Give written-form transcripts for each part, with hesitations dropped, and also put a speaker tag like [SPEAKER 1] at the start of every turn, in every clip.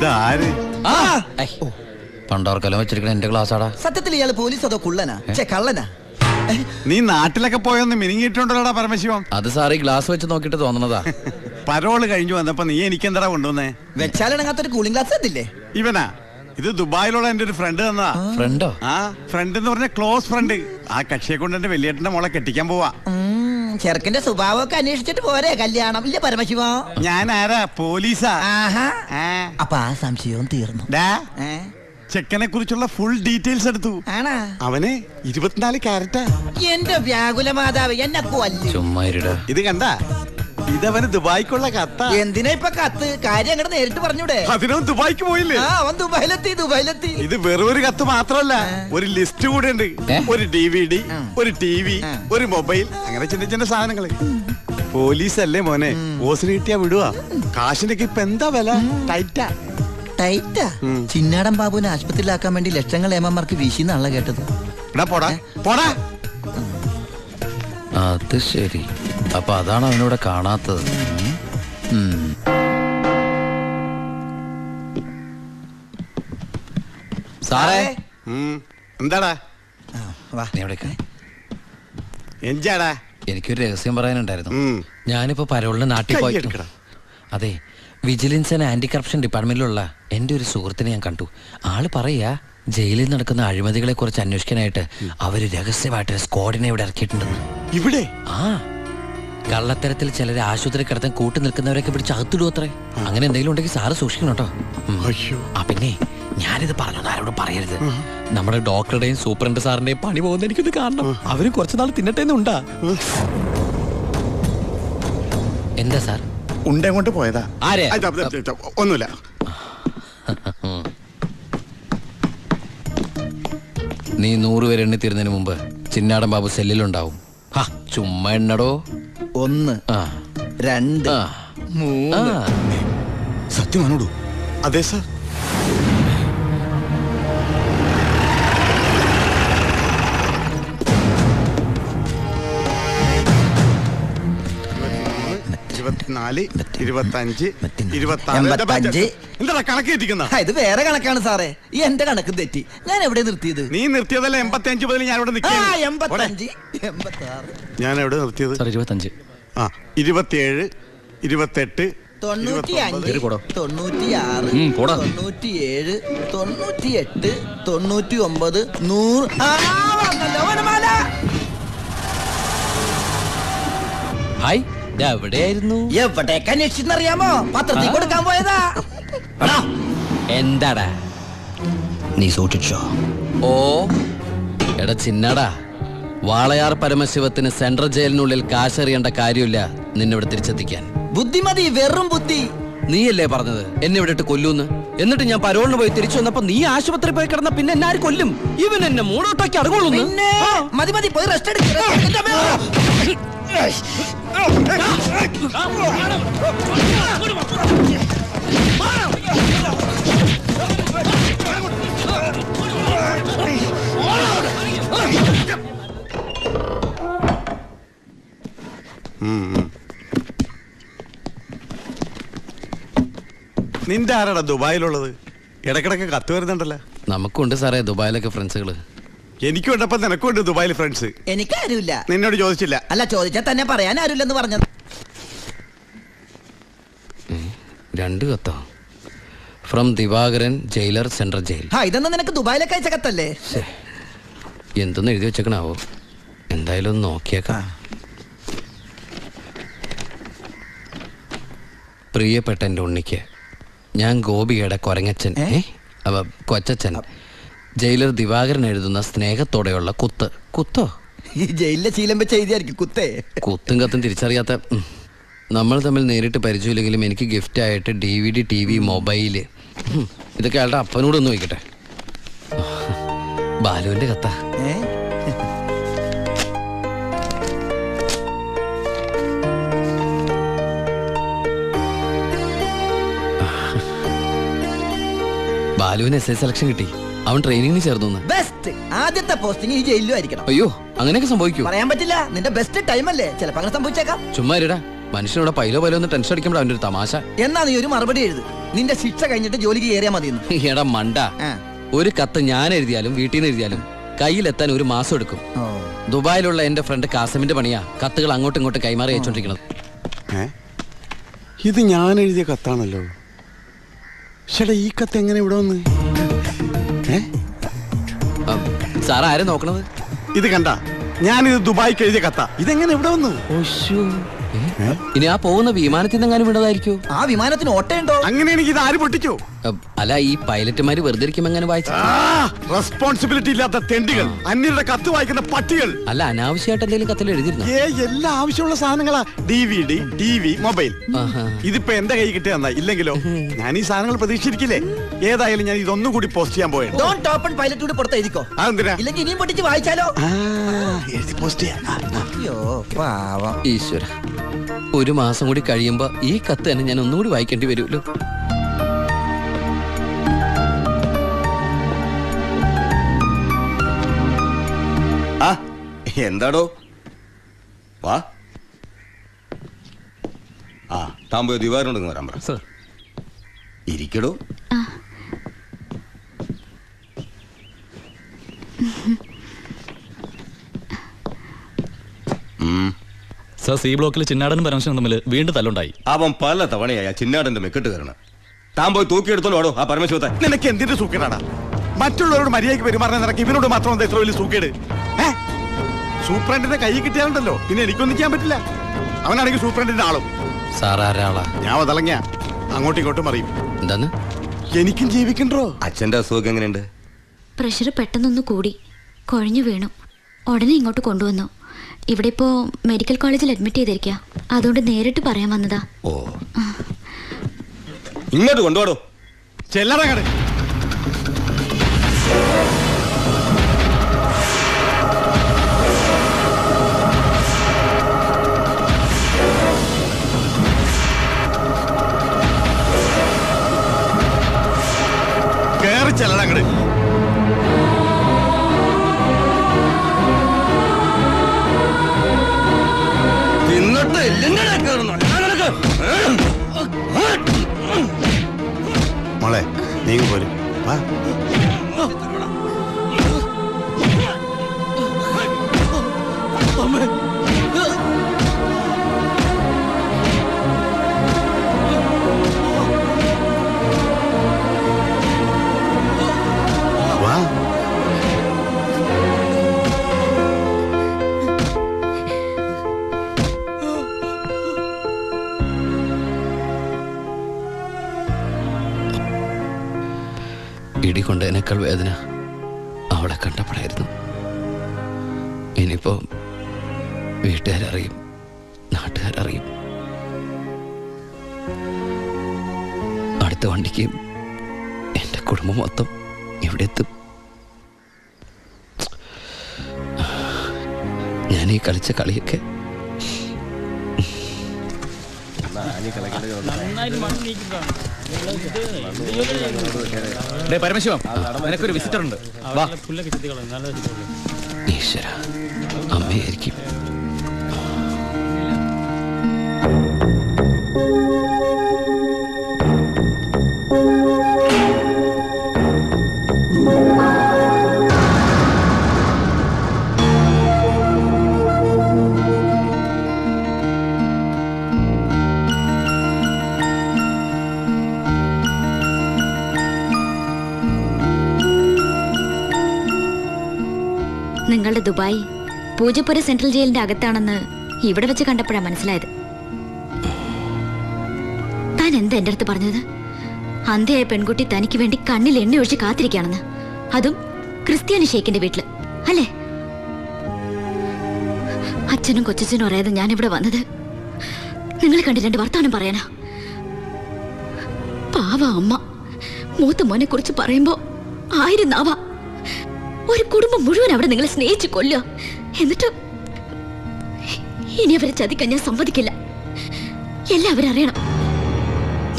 [SPEAKER 1] ഇതാര്?
[SPEAKER 2] പണ്ടോർക്കലം വെച്ചിരിക്കണ എന്റെ ക്ലാസ്സാടാ.
[SPEAKER 3] സത്യത്തിൽ ഇയാള് പോലീസ് അതോ കുള്ളനാ കള്ളനാ?
[SPEAKER 1] നീ നാട്ടിലൊക്കെ പോയൊന്ന് മിനിങ്ങിയിട്ടുണ്ടല്ലോടാ പരമശിവം.
[SPEAKER 2] അത് സാറി ഗ്ലാസ് വെച്ച് നോക്കിട്ട് തോന്നണതാ.
[SPEAKER 1] പരോള് കഴിഞ്ഞു വന്നപ്പോ നീ എനിക്കെന്താ കൊണ്ടുവന്നേ?
[SPEAKER 3] വെച്ചാലിണങ്ങാത്തൊരു കൂളിംഗ് ഗ്ലാസ് എന്തില്ലേ?
[SPEAKER 1] ഇവനാ? ഇത് ദുബായിലുള്ള എന്റെ ഒരു ഫ്രണ്ട് തന്നതാ.
[SPEAKER 2] ഫ്രണ്ടോ?
[SPEAKER 1] ആ ഫ്രണ്ട് എന്ന് പറഞ്ഞ ക്ലോസ് ഫ്രണ്ട്. ആ കക്ഷിയെ കൊണ്ട് എന്റെ വലിയേട്ടന്റെ മോളെ കെട്ടിക്കാൻ പോവാ.
[SPEAKER 3] ചെറുക്കന്റെ സ്വഭാവമൊക്കെ അന്വേഷിച്ചിട്ട് പോരെ കല്യാണം ഇല്ല പരമശിവ?
[SPEAKER 1] ഞാൻ ആരാ? പോലീസാ.
[SPEAKER 3] അപ്പൊ ആ സംശയവും തീർന്നു.
[SPEAKER 1] ചെക്കനെ കുറിച്ചുള്ള ഫുൾ ഡീറ്റെയിൽസ് എടുത്തു. അവന് 24 ക്യാരറ്റാ.
[SPEAKER 3] എന്റെ വ്യാകുല മാതാവ് എന്നെ കൊല്ലും.
[SPEAKER 2] ചുമ്മാ
[SPEAKER 1] ഇത് കണ്ട, ഇതവന് ദുബായിക്കുള്ള കത്താ.
[SPEAKER 3] എന്തിനാ ഇപ്പൊ കത്ത്? കാര്യം അങ്ങോട്ട് നേരിട്ട് പറഞ്ഞൂടെ?
[SPEAKER 1] അതിനും ദുബായിക്ക് പോയില്ലേ?
[SPEAKER 3] അവൻ ദുബായിലെത്തി.
[SPEAKER 1] ഇത് വെറും ഒരു കത്ത് മാത്രമല്ല, ഒരു ലിസ്റ്റ് കൂടെ ഉണ്ട്. ഒരു DVD, ഒരു TV, ഒരു മൊബൈൽ, അങ്ങനെ ചിന്ന ചിന്ന സാധനങ്ങള്. പോലീസ് അല്ലേ മോനെ, ഓസിന് കിട്ടിയാ വിടുവാ. കാശിനൊക്കെ ഇപ്പൊ എന്താ വില? ടൈറ്റാ.
[SPEAKER 3] ചിന്നാടൻ ബാബുവിനെ ആശുപത്രിയിലാക്കാൻ വേണ്ടി ലക്ഷങ്ങൾ ഏമാർക്ക് വീശിന്നാണല്ലോ കേട്ടത്.
[SPEAKER 1] പോടാ.
[SPEAKER 2] അത് ശരി. അപ്പൊ അതാണ് അവനോട് കാണാത്തത്. സാറേ.
[SPEAKER 1] എന്താടാ?
[SPEAKER 2] എന്താടാ? എനിക്കൊരു രഹസ്യം പറയാനുണ്ടായിരുന്നു. ഞാനിപ്പോ പരോളിന് നാട്ടിൽ പോയി. അതെ, വിജിലൻസ് ആൻഡ് ആന്റി കറപ്ഷൻ ഡിപ്പാർട്ട്മെന്റിലുള്ള എന്റെ ഒരു സുഹൃത്തിനെ ഞാൻ കണ്ടു. ആള് പറയാ ജയിലിൽ നടക്കുന്ന അഴിമതികളെ കുറിച്ച് അന്വേഷിക്കാനായിട്ട് അവര് രഹസ്യമായിട്ട് സ്ക്വാഡിനെ ഇവിടെ ഇറക്കിയിട്ടുണ്ടെന്ന്.
[SPEAKER 1] ഇവിടെ?
[SPEAKER 2] ആ, കള്ളത്തരത്തിൽ ചിലരെ ആശുപത്രി കിടത്താൻ കൂട്ടി നിൽക്കുന്നവരൊക്കെ പിടിച്ച് അകത്തിടും അത്രേ. അങ്ങനെ എന്തെങ്കിലും ഉണ്ടെങ്കിൽ സാറ് സൂക്ഷിക്കണം കേട്ടോ. ആ പിന്നെ ഞാനിത് പറഞ്ഞു ആരോടും പറയരുത്. നമ്മുടെ ഡോക്ടറുടെയും സൂപ്രണ്ട് സാറിന്റെയും പണി പോകുന്ന എനിക്കൊന്ന് കാണണം. അവര് കുറച്ചുനാൾ തിന്നട്ടേന്നുണ്ടാ. എന്താ സാർ?
[SPEAKER 1] ഉണ്ടങ്ങോട്ട് പോയതാ. ഒന്നുമില്ല.
[SPEAKER 2] നീ 100 പേര് എണ്ണി തീരുന്നതിന് മുമ്പ് ചിന്നാടൻ ബാബു സെല്ലിലുണ്ടാവും. ചുമ്മാ എണ്ണടോ.
[SPEAKER 3] 1 2 3.
[SPEAKER 1] സത്യമാണോടൂ? അതെ സാർ.
[SPEAKER 3] എന്താ കണക്കേറ്റിക്കുന്ന? ഇത് വേറെ കണക്കാണ് സാറേ. ഈ എന്റെ കണക്ക് തെറ്റി. ഞാൻ എവിടെ നിർത്തിയത്?
[SPEAKER 1] നീ നിർത്തിയതല്ല 85 മുതൽ ഞാൻ ഇവിടെ നിൽക്കാം.
[SPEAKER 3] 85 86.
[SPEAKER 1] ഞാൻ എവിടെ നിർത്തിയത്?
[SPEAKER 2] 25.
[SPEAKER 1] 27 28
[SPEAKER 3] 95 96 97 98 99 100.
[SPEAKER 2] ഹായ്, എവിടെയായിരുന്നു?
[SPEAKER 3] എവിടേക്ക് അന്വേഷിച്ചെന്നറിയാമോ? പത്രത്തിൽ കൊടുക്കാൻ പോയതാ.
[SPEAKER 2] എന്താടാ
[SPEAKER 3] നീ സൂക്ഷിച്ചോ?
[SPEAKER 2] ഓ എടാ ചിന്നടാ, വാളയാർ പരമശിവത്തിന് സെൻട്രൽ ജയിലിനുള്ളിൽ കാശറിയേണ്ട കാര്യമില്ല നിന്നിവിടെ തിരിച്ചെത്തിക്കാൻ.
[SPEAKER 3] ബുദ്ധിമതി, വെറും ബുദ്ധി.
[SPEAKER 2] നീയല്ലേ പറഞ്ഞത് എന്നെ ഇവിടെ ഇട്ട് കൊല്ലൂന്ന്? എന്നിട്ട് ഞാൻ പരോളിന് പോയി തിരിച്ചു വന്നപ്പോ നീ ആശുപത്രി പോയി കിടന്ന പിന്നെ എന്നെ ആര് കൊല്ലും? ഇവൻ എന്നെ മൂടോട്ടാക്കി അടങ്ങുള്ളൂ.
[SPEAKER 3] മതി പോയി റെസ്റ്റ് എടുക്ക.
[SPEAKER 1] നിന്റെ ആരാടാ ദുബായിലുള്ളത്? ഇടക്കിടക്ക് കത്ത് വരുന്നുണ്ടല്ലോ.
[SPEAKER 2] നമുക്കുണ്ട് സാറേ ദുബായിലൊക്കെ ഫ്രണ്ട്സുകള്.
[SPEAKER 1] എനിക്കുണ്ടപ്പോ നിനക്കുണ്ട് ദുബായിൽ ഫ്രണ്ട്സ്.
[SPEAKER 3] എനിക്കാരുമില്ല.
[SPEAKER 1] നിന്നോട് ചോദിച്ചില്ല?
[SPEAKER 3] അല്ല, ചോദിച്ചാൽ തന്നെ പറയാൻ ആരുമില്ലെന്ന് പറഞ്ഞത്.
[SPEAKER 2] 2 കത്തോ? From Divakaran, jailer, central jail.
[SPEAKER 3] ഇതൊന്നും നിനക്ക് ദുബായിലൊക്കെ അയച്ച കത്തല്ലേ?
[SPEAKER 2] എന്തൊന്നും എഴുതി വെച്ചേക്കണാവോ? എന്തായാലും ഒന്ന് നോക്കിയേക്കാം. പ്രിയപ്പെട്ട എൻ്റെ ഉണ്ണിക്ക്, ഞാൻ ഗോപികയുടെ കൊരങ്ങച്ചൻ കൊച്ചച്ചൻ ജയിലർ ദിവാകരൻ എഴുതുന്ന സ്നേഹത്തോടെയുള്ള കുത്ത്. കുത്തോ?
[SPEAKER 3] ഈ ജയിലിലെ ശീലം വെച്ച് എഴുതിയായിരിക്കും കുത്തേ.
[SPEAKER 2] കുത്തും കത്തും തിരിച്ചറിയാത്ത നമ്മൾ തമ്മിൽ നേരിട്ട് പരിചയമില്ലെങ്കിലും എനിക്ക് ഗിഫ്റ്റായിട്ട് DVD, TV, മൊബൈല്, ഇതൊക്കെ അയാളുടെ അപ്പനോടൊന്ന് വയ്ക്കട്ടെ. ബാലുവിന്റെ കത്ത. ബാലുവിന് SS സെലക്ഷൻ കിട്ടി. അവൻ ട്രെയിനിങ്ങിന് ചേർന്നു.
[SPEAKER 3] ബെസ്റ്റ് ആദ്യത്തെ പോസ്റ്റിംഗ് ഈ ജയിലിലും ആയിരിക്കണം.
[SPEAKER 2] അയ്യോ, അങ്ങനെയൊക്കെ സംഭവിക്കൂ?
[SPEAKER 3] പറയാൻ പറ്റില്ല. നിന്റെ ബെസ്റ്റ് ടൈം അല്ലേ, ചിലപ്പോ അങ്ങനെ സംഭവിച്ചേക്കാം.
[SPEAKER 2] ചുമ്മാ ഇരടാ, മനുഷ്യനോട് പൈലോ ഒന്ന് ടെൻഷൻ അടിക്കുമ്പോൾ അവൻ്റെ ഒരു തമാശ.
[SPEAKER 3] എന്നാ നീ ഒരു മറുപടി എഴുത്, നിന്റെ ശിക്ഷ കഴിഞ്ഞിട്ട് ജോലിക്ക് കയറിയാ മതി.
[SPEAKER 2] എടാ മണ്ട, ഒരു കത്ത് ഞാൻ എഴുതിയാലും വീട്ടിൽ നിന്ന് എഴുതിയാലും കയ്യിലെത്താൻ ഒരു മാസം എടുക്കും. ദുബായിലുള്ള എന്റെ ഫ്രണ്ട് കാസമിന്റെ പണിയാ കത്തുകൾ അങ്ങോട്ടും ഇങ്ങോട്ടും കൈമാറി അയച്ചോണ്ടിരിക്കുന്നത്.
[SPEAKER 1] ഇത് ഞാൻ എഴുതിയ കത്താണല്ലോ. ചേട്ടാ, ഈ കത്ത് എങ്ങനെ ഇവിടെ വന്ന്?
[SPEAKER 2] സാർ ആരും നോക്കണത്?
[SPEAKER 1] ഇത് കണ്ട, ഞാനിത് ദുബായിക്ക് എഴുതിയ കത്ത. ഇതെങ്ങനെ ഇവിടെ വന്നു?
[SPEAKER 2] ഇനി ആ പോകുന്ന വിമാനത്തിൽ നിന്നെങ്ങാനും വിടതായിരിക്കോ?
[SPEAKER 3] ആ വിമാനത്തിന് ഓട്ടയുണ്ടോ?
[SPEAKER 1] അങ്ങനെയാണെങ്കിൽ ഇത് ആര് പൊട്ടിച്ചോ?
[SPEAKER 2] അല്ല, ഈ പൈലറ്റുമാര് വെറുതെ ഇരിക്കും എങ്ങനെ വായിച്ച?
[SPEAKER 1] റെസ്പോൺസിബിലിറ്റി ഇല്ലാത്ത തെണ്ടികൾ, അന്യരുടെ കത്ത് വായിക്കുന്ന പട്ടികൾ.
[SPEAKER 2] അല്ല, അനാവശ്യമായിട്ട് എന്തെങ്കിലും കത്തിൽ എഴുതിയിരുന്നു?
[SPEAKER 1] എല്ലാ ആവശ്യമുള്ള സാധനങ്ങളാ. DVD, TV, mobile. ഇതിപ്പോ എന്റെ കൈ കിട്ടിയ ഇല്ലെങ്കിലോ? ഞാൻ ഈ സാധനങ്ങൾ പ്രതീക്ഷിച്ചിരിക്കില്ലേ? ഏതായാലും ഞാൻ ഇതൊന്നും കൂടി പോസ്റ്റ് ചെയ്യാൻ പോയത്.
[SPEAKER 3] പൈലറ്റ് പുറത്ത് എഴുതിക്കോ.
[SPEAKER 1] അതെന്തിനാ?
[SPEAKER 3] ഇല്ലെങ്കിൽ ഇനിയും പൊട്ടിച്ച് വായിച്ചാലോ?
[SPEAKER 1] എഴുതി പോസ്റ്റ് ചെയ്യാം.
[SPEAKER 2] ഈശ്വര, ഒരു മാസം കൂടി കഴിയുമ്പോ ഈ കത്ത് തന്നെ ഞാൻ ഒന്നുകൂടി വായിക്കേണ്ടി വരുമല്ലോ.
[SPEAKER 4] എന്താടോ? വാ. താൻ പോയി ദിവാറിനോട് വരാൻ പറ. ഇരിക്കടോ.
[SPEAKER 5] സർ, സി ബ്ലോക്കിൽ ചിന്നാടനും പരമശിവനും തമ്മിൽ വീണ്ടും തല്ലുണ്ടായി.
[SPEAKER 4] അവൻ പല തവണയായി ചിന്നാടന്റെ മെക്കെട്ട് കയറണം. താൻ പോയി തൂക്കിയെടുത്തോളൂ ആടോ ആ പരമശിവത്തെ.
[SPEAKER 1] നിനക്ക് എന്തിന്റെ സൂക്കേടാടാ? മറ്റുള്ളവരോട് മര്യാദയ്ക്ക് പെരുമാറാൻ നിനക്ക് ഇവനോട് മാത്രം എത്ര വലിയ സൂക്കേട്? സൂപ്രണ്ടിന്റെ കൈ കിട്ടിയാലുണ്ടല്ലോ പിന്നെ എനിക്കൊന്നും ചെയ്യാൻ പറ്റില്ല. അവനാണെങ്കിൽ സൂപ്രണ്ടിന്റെ ആളും.
[SPEAKER 2] സാറാരാളാ?
[SPEAKER 1] ഞാൻ അതളങ്ങ അങ്ങോട്ടും ഇങ്ങോട്ടും അറിയും.
[SPEAKER 2] എന്താന്ന്?
[SPEAKER 1] എനിക്കും ജീവിക്കണ്ടോ?
[SPEAKER 4] അച്ഛന്റെ അസുഖം എങ്ങനെയുണ്ട്?
[SPEAKER 6] പ്രഷർ പെട്ടെന്നൊന്ന് കൂടി കുഴഞ്ഞു വീണു. ഉടനെ ഇങ്ങോട്ട് കൊണ്ടുവന്നു. ഇവിടെ ഇപ്പോ മെഡിക്കൽ കോളേജിൽ അഡ്മിറ്റ് ചെയ്തിരിക്കുക. അതുകൊണ്ട് നേരിട്ട് പറയാൻ വന്നതാ.
[SPEAKER 4] ഓ, ഇങ്ങോട്ട് കൊണ്ടുപോടോ.
[SPEAKER 1] ചെല്ലറങ്ങട്. കേറി ചെല്ലടങ്ങട്. മോളെ, നീ പോരും. വാ. വാ.
[SPEAKER 2] ഇടി കൊണ്ടതിനേക്കാൾ വേദന അവളെ കണ്ടപ്പോഴായിരുന്നു. ഇനിയിപ്പോ വീട്ടുകാരറിയും, നാട്ടുകാരറിയും. അടുത്ത വണ്ടിക്ക് എൻ്റെ കുടുംബം മൊത്തം ഇവിടെ എത്തും. ഞാൻ ഈ കളിച്ച കളിയൊക്കെ
[SPEAKER 5] പരമശിവം, നിനക്കൊരു വിസിറ്റർ ഉണ്ട്.
[SPEAKER 2] ഈശ്വര, അമ്മയായിരിക്കും.
[SPEAKER 6] നിങ്ങളുടെ ദുബായ് പൂജപ്പുര സെൻട്രൽ ജയിലിന്റെ അകത്താണെന്ന് ഇവിടെ വെച്ച് കണ്ടപ്പോഴാണ് മനസ്സിലായത്. താൻ എന്താ എന്റെ അടുത്ത് പറഞ്ഞത്? അന്ധയായ പെൺകുട്ടി തനിക്ക് വേണ്ടി കണ്ണിൽ എണ്ണ ഒഴിച്ച് കാത്തിരിക്കുകയാണെന്ന്. അതും ക്രിസ്ത്യാനി ഷേക്കിന്റെ വീട്ടില്, അല്ലേ? അച്ഛനും കൊച്ചച്ഛനും അറിയാതെ ഞാൻ ഇവിടെ വന്നത് നിങ്ങളെ കണ്ട് രണ്ട് വർത്താനം പറയാനാ. പാവ അമ്മ മൂത്ത മോനെ കുറിച്ച് പറയുമ്പോ 1000 നാവ. ഒരു കുടുംബം മുഴുവൻ അവിടെ നിങ്ങളെ സ്നേഹിച്ചു കൊല്ലുക. എന്നിട്ട് ഇനി അവരെ ചതിക്കാൻ ഞാൻ സമ്മതിക്കില്ല. എല്ലാവരും അറിയണം.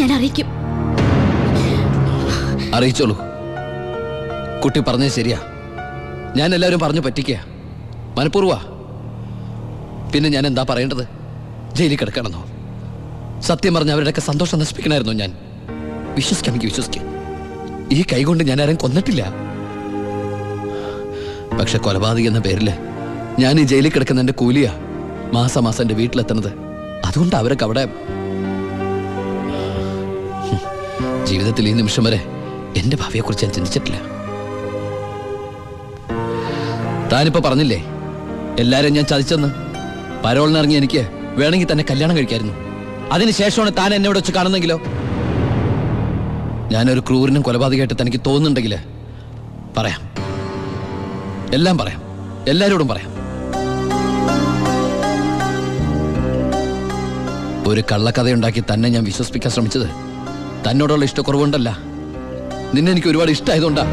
[SPEAKER 6] ഞാൻ അറിയിക്കും.
[SPEAKER 2] അറിയിച്ചോളൂ. കുട്ടി പറഞ്ഞത് ശരിയാ. ഞാൻ എല്ലാവരും പറഞ്ഞു പറ്റിക്കുക. മനഃപൂർവ്വ. പിന്നെ ഞാൻ എന്താ പറയേണ്ടത്? ജയിലിൽ കിടക്കണമെന്നോ? സത്യം പറഞ്ഞ അവരുടെയൊക്കെ സന്തോഷം നശിപ്പിക്കണമായിരുന്നു ഞാൻ. വിശ്വസിക്കാമെങ്കിൽ വിശ്വസിക്കാം, ഈ കൈകൊണ്ട് ഞാൻ ആരും കൊന്നിട്ടില്ല. പക്ഷെ കൊലപാതകം എന്ന പേരില് ഞാൻ ഈ ജയിലിൽ കിടക്കുന്ന എന്റെ കൂലിയാ മാസം എന്റെ വീട്ടിലെത്തുന്നത്. അതുകൊണ്ട് അവരൊക്കെ അവിടെ ജീവിതത്തിൽ ഈ നിമിഷം വരെ എന്റെ ഭാവിയെക്കുറിച്ച് ഞാൻ ചിന്തിച്ചിട്ടില്ല. താനിപ്പോ പറഞ്ഞില്ലേ എല്ലാരും ഞാൻ ചതിച്ചെന്ന്. പരോളിനിറങ്ങി എനിക്ക് വേണമെങ്കിൽ തന്നെ കല്യാണം കഴിക്കായിരുന്നു. അതിനുശേഷമാണ് താൻ എന്നെ ഇവിടെ വെച്ച് കാണുന്നെങ്കിലോ? ഞാനൊരു ക്രൂരനും കൊലപാതകമായിട്ട് തനിക്ക് തോന്നുന്നുണ്ടെങ്കിൽ പറയാം, എല്ലാം പറയാം, എല്ലാരോടും പറയാം. ഒരു കള്ളക്കഥയുണ്ടാക്കി തന്നെ ഞാൻ വിശ്വസിപ്പിക്കാൻ ശ്രമിച്ചത് തന്നോടുള്ള ഇഷ്ടക്കുറവുണ്ടല്ല, നിന്നെ എനിക്ക് ഒരുപാട് ഇഷ്ടമായതുകൊണ്ടാ.